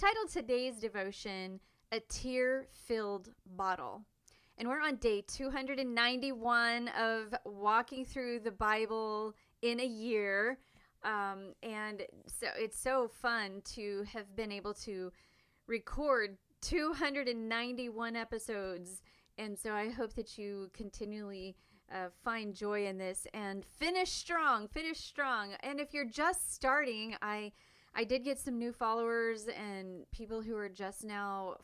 titled today's devotion, A Tear-Filled Bottle. And we're on day 291 of walking through the Bible in a year. And so it's so fun to have been able to record 291 episodes. And so I hope that you continually find joy in this and finish strong. And if you're just starting, I did get some new followers and people who are just now,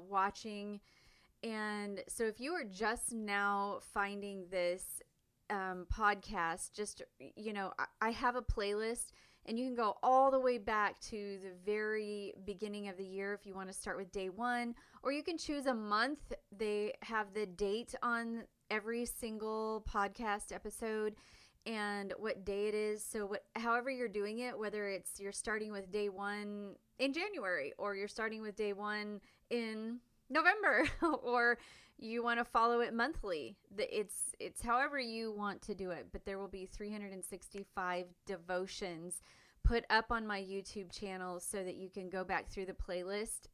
watching. And so if you are just now finding this podcast, just, I have a playlist and you can go all the way back to the very beginning of the year if you want to start with day 1, or you can choose a month. They have the date on every single podcast episode and what day it is. So however you're doing it, whether it's you're starting with day 1 in January or you're starting with day 1 in November or you want to follow it monthly, it's however you want to do it. But there will be 365 devotions put up on my YouTube channel so that you can go back through the playlist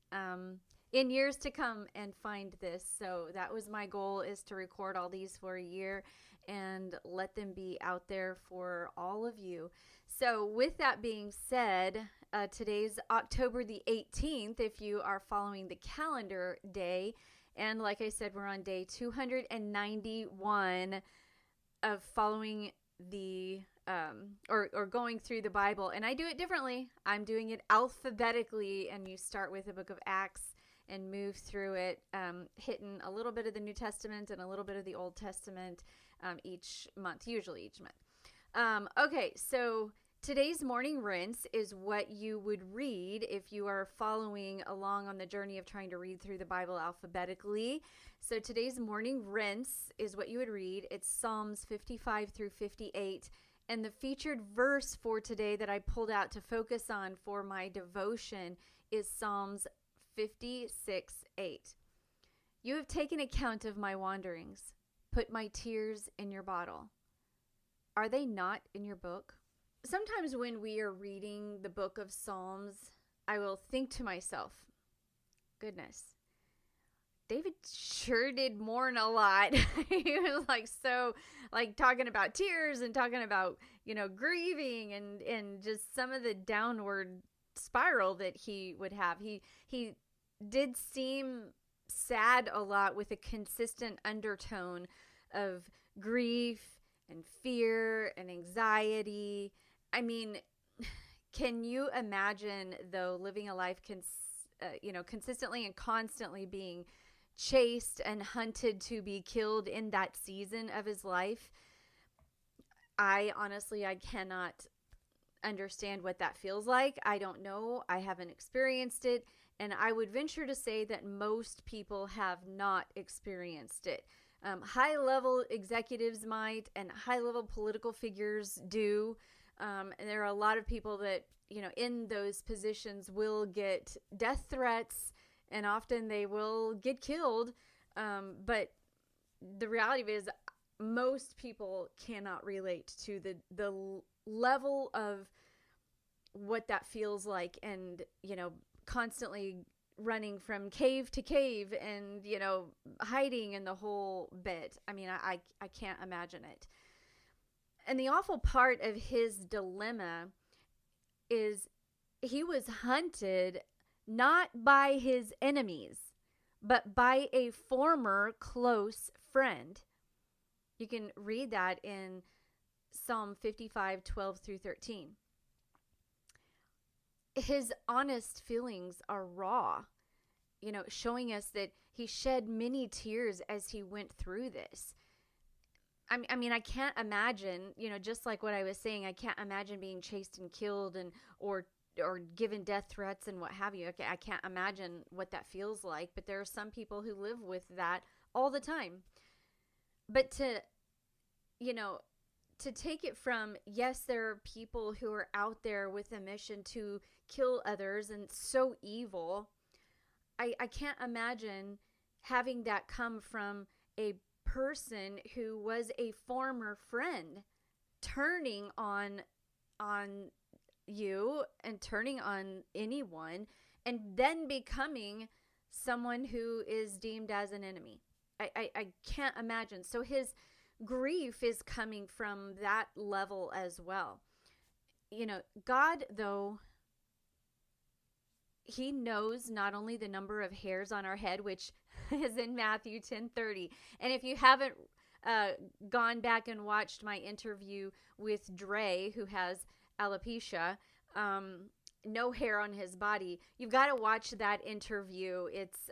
in years to come and find this. So that was my goal, is to record all these for a year and let them be out there for all of you. So with that being said, today's October the 18th, if you are following the calendar day. And like I said, we're on day 291 of following the, or going through the Bible. And I do it differently. I'm doing it alphabetically, and you start with the book of Acts and move through it, hitting a little bit of the New Testament and a little bit of the Old Testament each month, usually each month. Okay, so today's morning rinse is what you would read if you are following along on the journey of trying to read through the Bible alphabetically. So today's morning rinse is what you would read. It's Psalms 55 through 58. And the featured verse for today that I pulled out to focus on for my devotion is Psalms 56:8. You have taken account of my wanderings. Put my tears in your bottle. Are they not in your book? Sometimes when we are reading the book of Psalms, I will think to myself, goodness, David sure did mourn a lot. He was talking about tears and talking about, grieving and just some of the downward spiral that he would have. He did seem sad a lot, with a consistent undertone of grief and fear and anxiety. I mean, can you imagine, though, living a life consistently and constantly being chased and hunted to be killed in that season of his life? I cannot understand what that feels like. I don't know. I haven't experienced it. And I would venture to say that most people have not experienced it. High-level executives might, and high-level political figures do. And there are a lot of people that, in those positions will get death threats, and often they will get killed. But the reality is most people cannot relate to the level of what that feels like, and, constantly running from cave to cave and, hiding in the whole bit. I mean, I can't imagine it. And the awful part of his dilemma is he was hunted not by his enemies, but by a former close friend. You can read that in Psalm 55:12 through 13. His honest feelings are raw, showing us that he shed many tears as he went through this. I mean, I can't imagine, just like what I was saying, I can't imagine being chased and killed or given death threats and what have you. Okay, I can't imagine what that feels like, but there are some people who live with that all the time. But to take it from, yes, there are people who are out there with a mission to kill others and so evil. I can't imagine having that come from a person who was a former friend, turning on you and turning on anyone and then becoming someone who is deemed as an enemy. I can't imagine. So his grief is coming from that level as well. God, though, he knows not only the number of hairs on our head, which is in Matthew 10:30. And if you haven't gone back and watched my interview with Dre, who has alopecia, no hair on his body, you've got to watch that interview. It's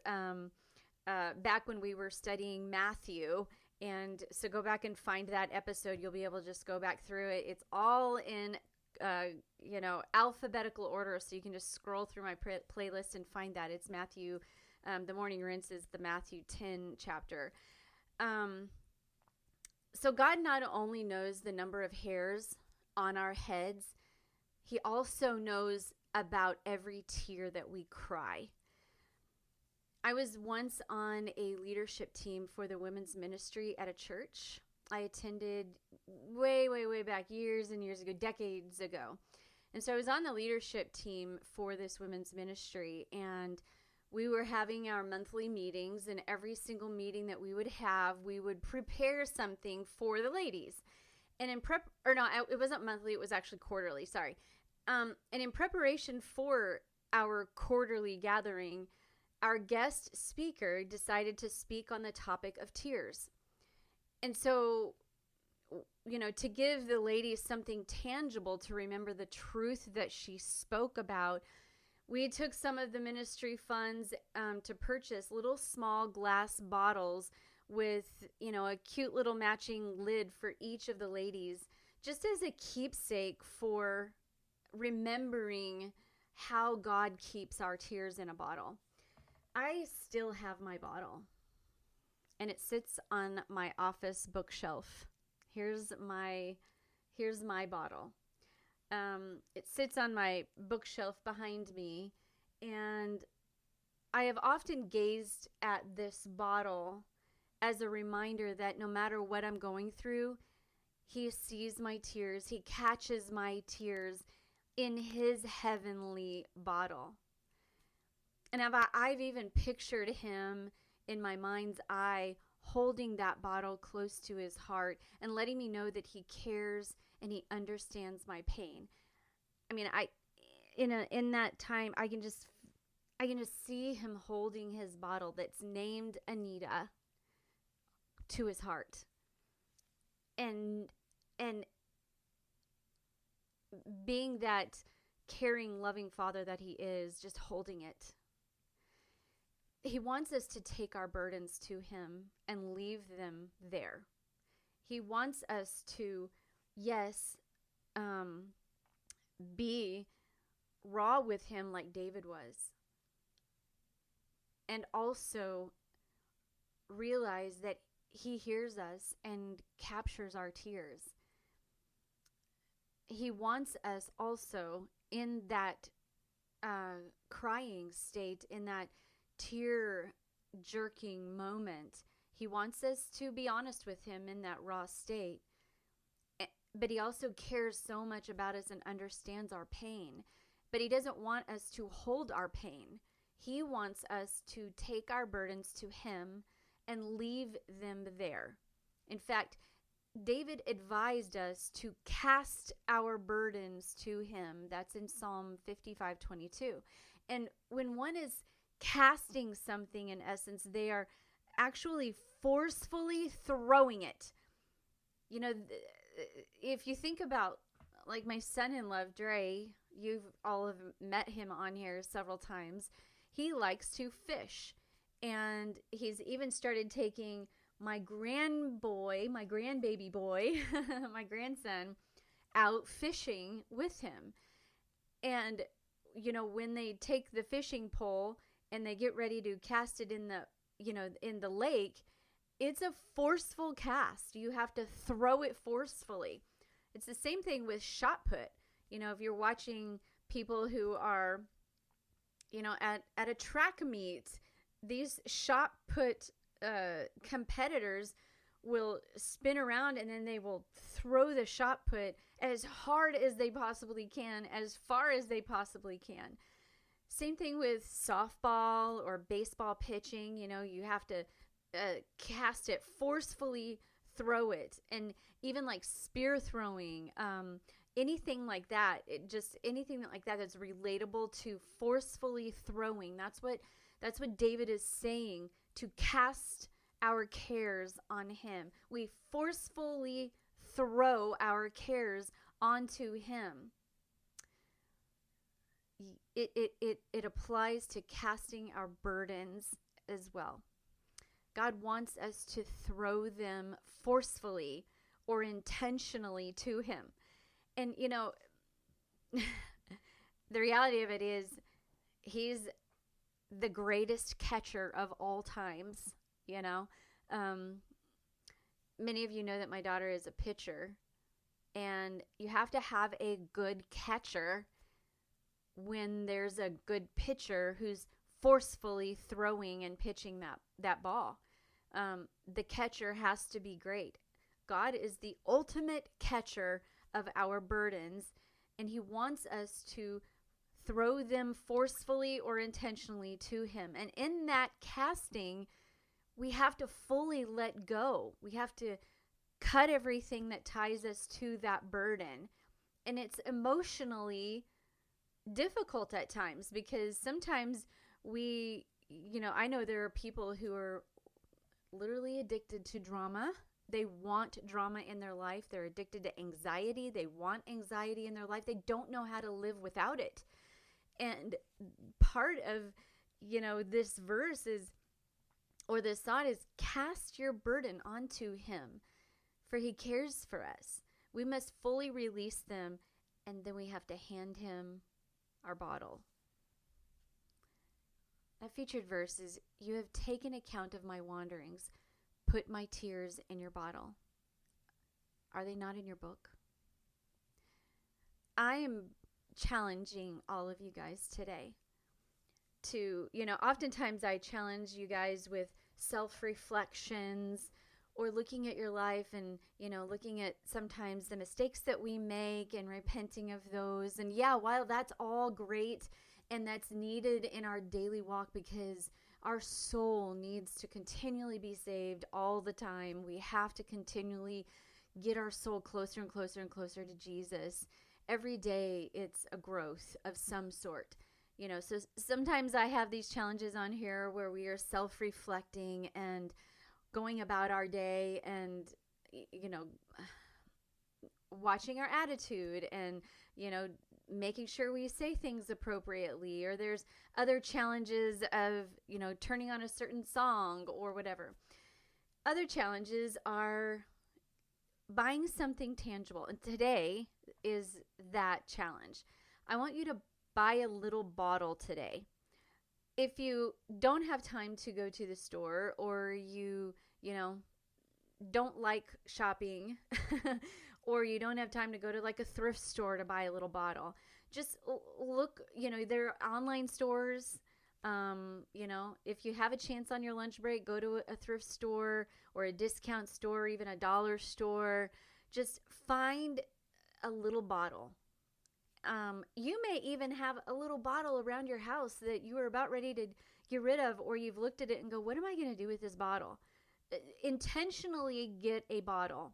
back when we were studying Matthew. And so go back and find that episode. You'll be able to just go back through it. It's all in alphabetical order, so you can just scroll through my playlist and find that. It's Matthew. The morning rinse is the Matthew 10 chapter. So God not only knows the number of hairs on our heads, he also knows about every tear that we cry. I was once on a leadership team for the women's ministry at a church. I attended way, way, way back, years and years ago, decades ago. And so I was on the leadership team for this women's ministry, and we were having our monthly meetings, and every single meeting that we would have, we would prepare something for the ladies. And it wasn't monthly, it was actually quarterly, sorry. And in preparation for our quarterly gathering, our guest speaker decided to speak on the topic of tears. And so, to give the ladies something tangible to remember the truth that she spoke about, we took some of the ministry funds to purchase little small glass bottles with, a cute little matching lid for each of the ladies, just as a keepsake for remembering how God keeps our tears in a bottle. I still have my bottle, and it sits on my office bookshelf. Here's my bottle. It sits on my bookshelf behind me, and I have often gazed at this bottle as a reminder that no matter what I'm going through, he sees my tears. He catches my tears in his heavenly bottle. And I've even pictured him in my mind's eye holding that bottle close to his heart and letting me know that he cares and he understands my pain. I mean, in that time, I can just see him holding his bottle that's named Anita to his heart. And being that caring, loving father that he is, just holding it. He wants us to take our burdens to him and leave them there. He wants us to, yes, be raw with him like David was. And also realize that he hears us and captures our tears. He wants us also in that crying state, in that tear-jerking moment. He wants us to be honest with him in that raw state. But he also cares so much about us and understands our pain. But he doesn't want us to hold our pain. He wants us to take our burdens to him and leave them there. In fact, David advised us to cast our burdens to him. That's in Psalm 55:22. And when one is casting something, in essence, they are actually forcefully throwing it. If you think about, like, my son-in-law, Dre, you've all have met him on here several times. He likes to fish, and he's even started taking my grandbaby boy, my grandson, out fishing with him. And, when they take the fishing pole and they get ready to cast it in the lake, it's a forceful cast. You have to throw it forcefully. It's the same thing with shot put. If you're watching people who are, at a track meet, these shot put competitors will spin around and then they will throw the shot put as hard as they possibly can, as far as they possibly can. Same thing with softball or baseball pitching. You have to cast it, forcefully throw it. And even like spear throwing, anything like that, anything like that that's relatable to forcefully throwing. That's what David is saying, to cast our cares on him. We forcefully throw our cares onto him. It applies to casting our burdens as well. God wants us to throw them forcefully or intentionally to him. And, the reality of it is, he's the greatest catcher of all times, Many of you know that my daughter is a pitcher, and you have to have a good catcher when there's a good pitcher who's forcefully throwing and pitching that ball. The catcher has to be great. God is the ultimate catcher of our burdens, and he wants us to throw them forcefully or intentionally to him. And in that casting, we have to fully let go. We have to cut everything that ties us to that burden. And it's emotionally difficult at times, because sometimes I know there are people who are literally addicted to drama. They want drama in their life. They're addicted to anxiety. They want anxiety in their life. They don't know how to live without it. And part of, this verse or this thought is, cast your burden onto him, for he cares for us. We must fully release them, and then we have to hand him our bottle. That featured verse is, you have taken account of my wanderings. Put my tears in your bottle. Are they not in your book? I am challenging all of you guys today to, oftentimes I challenge you guys with self-reflections, or looking at your life and, looking at sometimes the mistakes that we make and repenting of those. And while that's all great and that's needed in our daily walk, because our soul needs to continually be saved all the time. We have to continually get our soul closer and closer and closer to Jesus. Every day it's a growth of some sort. So sometimes I have these challenges on here where we are self-reflecting and going about our day and, watching our attitude and, making sure we say things appropriately. Or there's other challenges of, turning on a certain song or whatever. Other challenges are buying something tangible. And today is that challenge. I want you to buy a little bottle today. If you don't have time to go to the store, or you don't like shopping, or you don't have time to go to like a thrift store to buy a little bottle, just look, there are online stores. If you have a chance on your lunch break, go to a thrift store or a discount store, or even a dollar store. Just find a little bottle. You may even have a little bottle around your house that you are about ready to get rid of, or you've looked at it and go, what am I going to do with this bottle? Intentionally get a bottle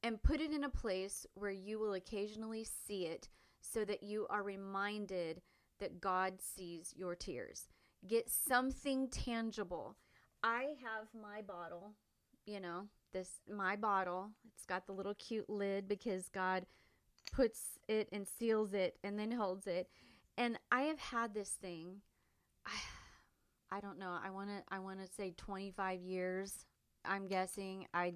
and put it in a place where you will occasionally see it, so that you are reminded that God sees your tears. Get something tangible. I have my bottle, my bottle. It's got the little cute lid because God puts it and seals it and then holds it. And I have had this thing, I don't know, I want to say 25 years. I'm guessing. I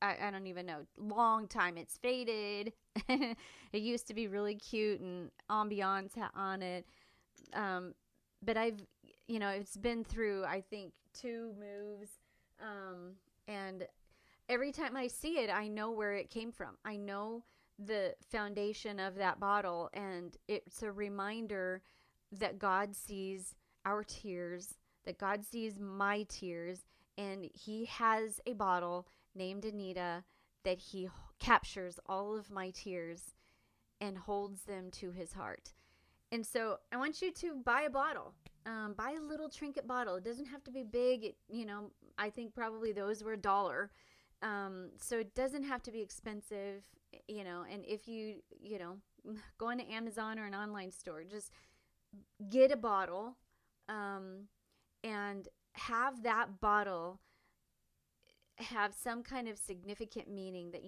don't even know. Long time. It's faded. It used to be really cute and ambiance on it. But I've, it's been through, I think, 2 moves. And every time I see it, I know where it came from. I know the foundation of that bottle, and it's a reminder that God sees our tears, that God sees my tears, and he has a bottle named Anita that he captures all of my tears and holds them to his heart. And so I want you to buy a bottle. Buy a little trinket bottle. It doesn't have to be big. I think probably those were $1. So it doesn't have to be expensive, and if go into Amazon or an online store, just get a bottle, and have that bottle have some kind of significant meaning that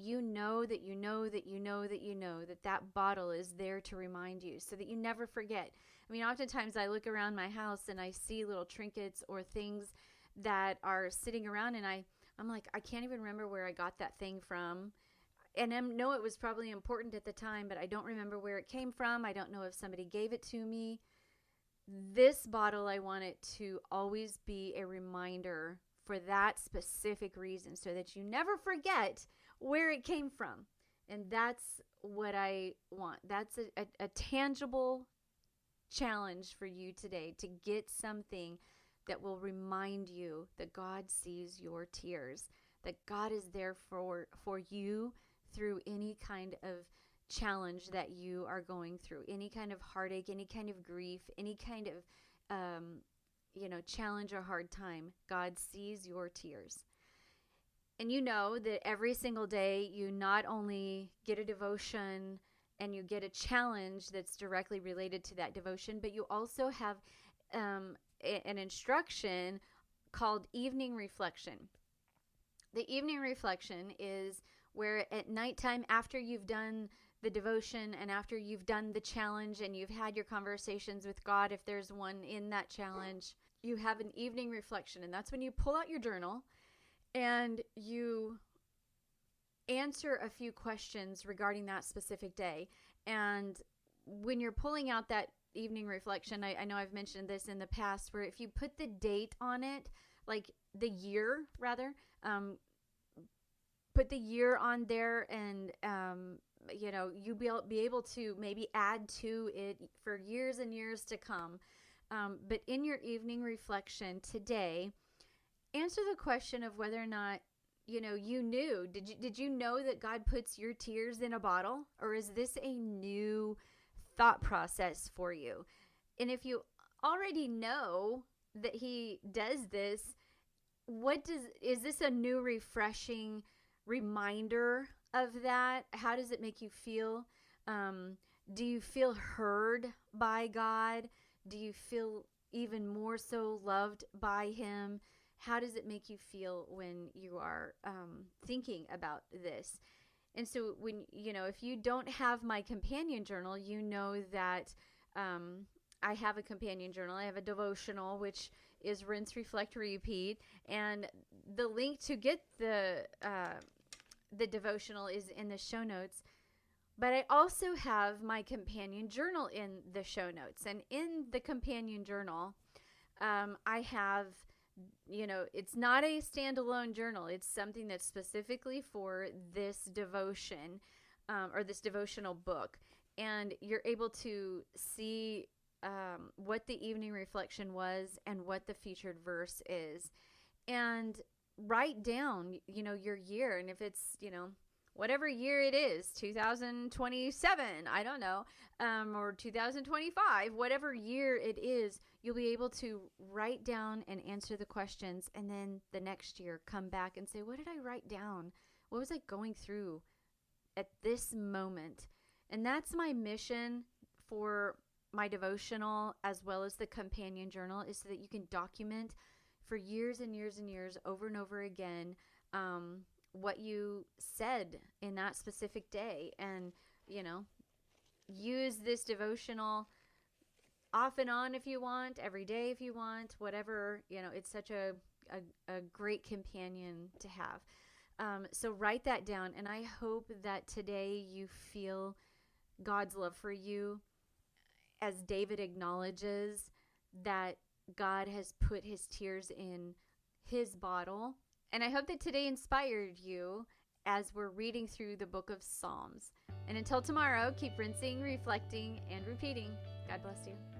that bottle is there to remind you so that you never forget. I mean, oftentimes I look around my house and I see little trinkets or things that are sitting around, and I'm like, I can't even remember where I got that thing from. And I know it was probably important at the time, but I don't remember where it came from. I don't know if somebody gave it to me. This bottle, I want it to always be a reminder for that specific reason so that you never forget where it came from. And that's what I want. That's a tangible challenge for you today, to get something that will remind you that God sees your tears, that God is there for you through any kind of challenge that you are going through, any kind of heartache, any kind of grief, any kind of challenge or hard time. God sees your tears. And you know that every single day you not only get a devotion and you get a challenge that's directly related to that devotion, but you also have an instruction called evening reflection. The evening reflection is where at nighttime, after you've done the devotion and after you've done the challenge and you've had your conversations with God, if there's one in that challenge, you have an evening reflection. And that's when you pull out your journal and you answer a few questions regarding that specific day. And when you're pulling out that evening reflection, I know I've mentioned this in the past, where if you put the date on it, like the year rather, put the year on there, and you'll be able to maybe add to it for years and years to come. But in your evening reflection today, answer the question of whether or not you knew. Did you know that God puts your tears in a bottle, or is this a new thought process for you? And if you already know that He does this, is this a new refreshing reminder of that? How does it make you feel? Do you feel heard by God? Do you feel even more so loved by Him? How does it make you feel when you are thinking about this? And so when, if you don't have my companion journal, you know that I have a companion journal. I have a devotional, which is rinse, reflect, repeat. And the link to get the devotional is in the show notes. But I also have my companion journal in the show notes. And in the companion journal, I have, it's not a standalone journal. It's something that's specifically for this devotion or this devotional book. And you're able to see what the evening reflection was and what the featured verse is. And write down, your year. And if it's, whatever year it is, 2027, I don't know, or 2025, whatever year it is, you'll be able to write down and answer the questions. And then the next year, come back and say, what did I write down? What was I going through at this moment? And that's my mission for my devotional as well as the companion journal, is so that you can document for years and years and years, over and over again, what you said in that specific day. And, use this devotional off and on if you want, every day if you want, whatever, it's such a great companion to have. So write that down. And I hope that today you feel God's love for you, as David acknowledges that God has put His tears in His bottle. And I hope that today inspired you as we're reading through the book of Psalms. And until tomorrow, keep rinsing, reflecting, and repeating. God bless you.